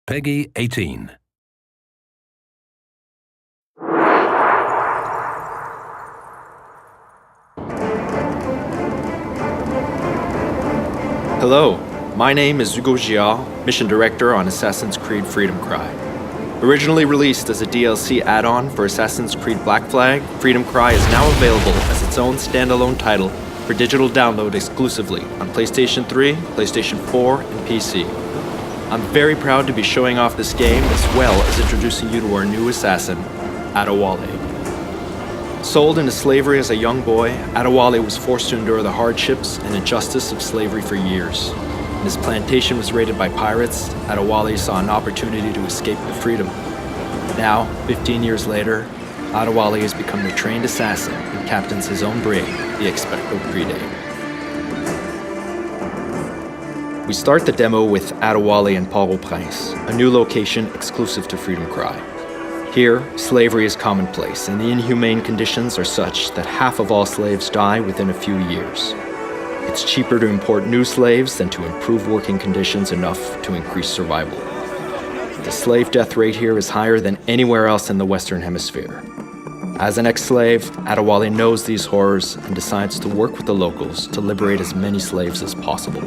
Peggy 18. Hello, my name is Hugo Giard, Mission Director on Assassin's Creed Freedom Cry. Originally released as a DLC add-on for Assassin's Creed Black Flag, Freedom Cry is now available as its own standalone title for digital download exclusively on PlayStation 3, PlayStation 4, and PC. I'm very proud to be showing off this game as well as introducing you to our new assassin, Adewale. Sold into slavery as a young boy, Adewale was forced to endure the hardships and injustice of slavery for years. When his plantation was raided by pirates, Adewale saw an opportunity to escape to freedom. Now, 15 years later, Adewale has become a trained assassin and captains his own brig, the Expecto Crede. We start the demo with Adewale and Port-au-Prince, a new location exclusive to Freedom Cry. Here, slavery is commonplace, and the inhumane conditions are such that half of all slaves die within a few years. It's cheaper to import new slaves than to improve working conditions enough to increase survival. The slave death rate here is higher than anywhere else in the Western Hemisphere. As an ex-slave, Adewale knows these horrors and decides to work with the locals to liberate as many slaves as possible.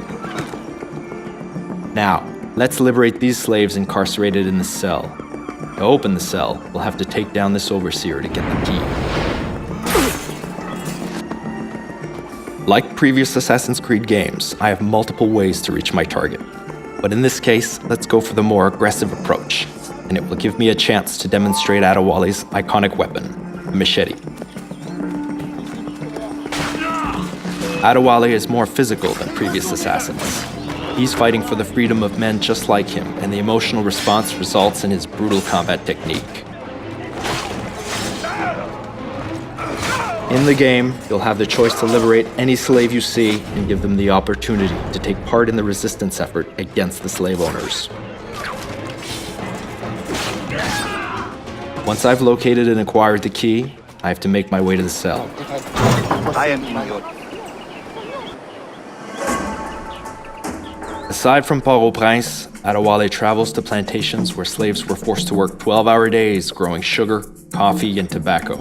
Now, let's liberate these slaves incarcerated in the cell. To open the cell, we'll have to take down this overseer to get the key. Like previous Assassin's Creed games, I have multiple ways to reach my target. But in this case, let's go for the more aggressive approach, and it will give me a chance to demonstrate Adewale's iconic weapon, the machete. Adewale is more physical than previous assassins. He's fighting for the freedom of men just like him, and the emotional response results in his brutal combat technique. In the game, you'll have the choice to liberate any slave you see and give them the opportunity to take part in the resistance effort against the slave owners. Once I've located and acquired the key, I have to make my way to the cell. Aside from Port-au-Prince, Adewale travels to plantations where slaves were forced to work 12-hour days growing sugar, coffee, and tobacco.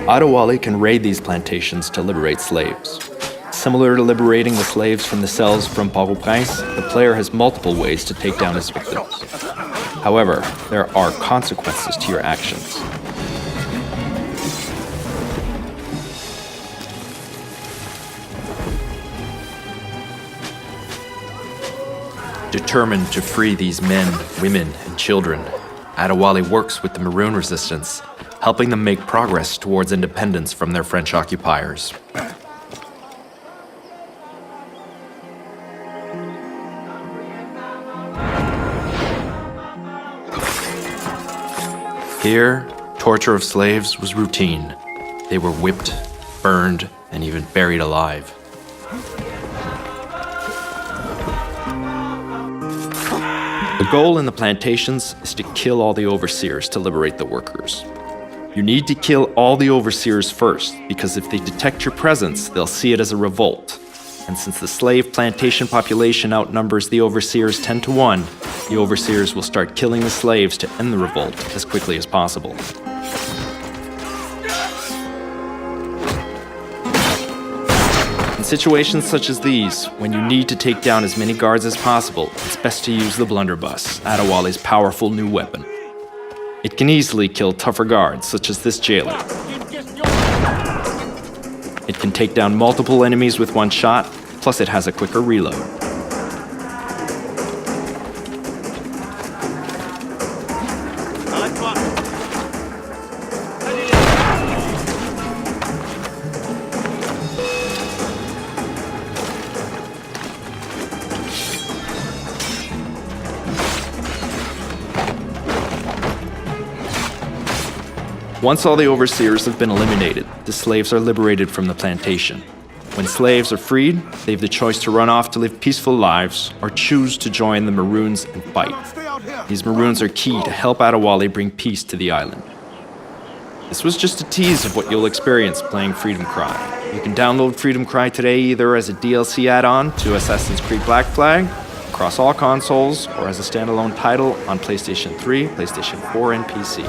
Adewale can raid these plantations to liberate slaves. Similar to liberating the slaves from the cells from Port-au-Prince, the player has multiple ways to take down his victims. However, there are consequences to your actions. Determined to free these men, women, and children, Adewale works with the Maroon Resistance, helping them make progress towards independence from their French occupiers. Here, torture of slaves was routine. They were whipped, burned, and even buried alive. The goal in the plantations is to kill all the overseers to liberate the workers. You need to kill all the overseers first, because if they detect your presence, they'll see it as a revolt. And since the slave plantation population outnumbers the overseers 10 to 1, the overseers will start killing the slaves to end the revolt as quickly as possible. In situations such as these, when you need to take down as many guards as possible, it's best to use the blunderbuss, Adewale's powerful new weapon. It can easily kill tougher guards, such as this jailer. It can take down multiple enemies with one shot, plus it has a quicker reload. Once all the overseers have been eliminated, the slaves are liberated from the plantation. When slaves are freed, they have the choice to run off to live peaceful lives or choose to join the Maroons and fight. These Maroons are key to help Adewale bring peace to the island. This was just a tease of what you'll experience playing Freedom Cry. You can download Freedom Cry today either as a DLC add-on to Assassin's Creed Black Flag, across all consoles, or as a standalone title on PlayStation 3, PlayStation 4, and PC.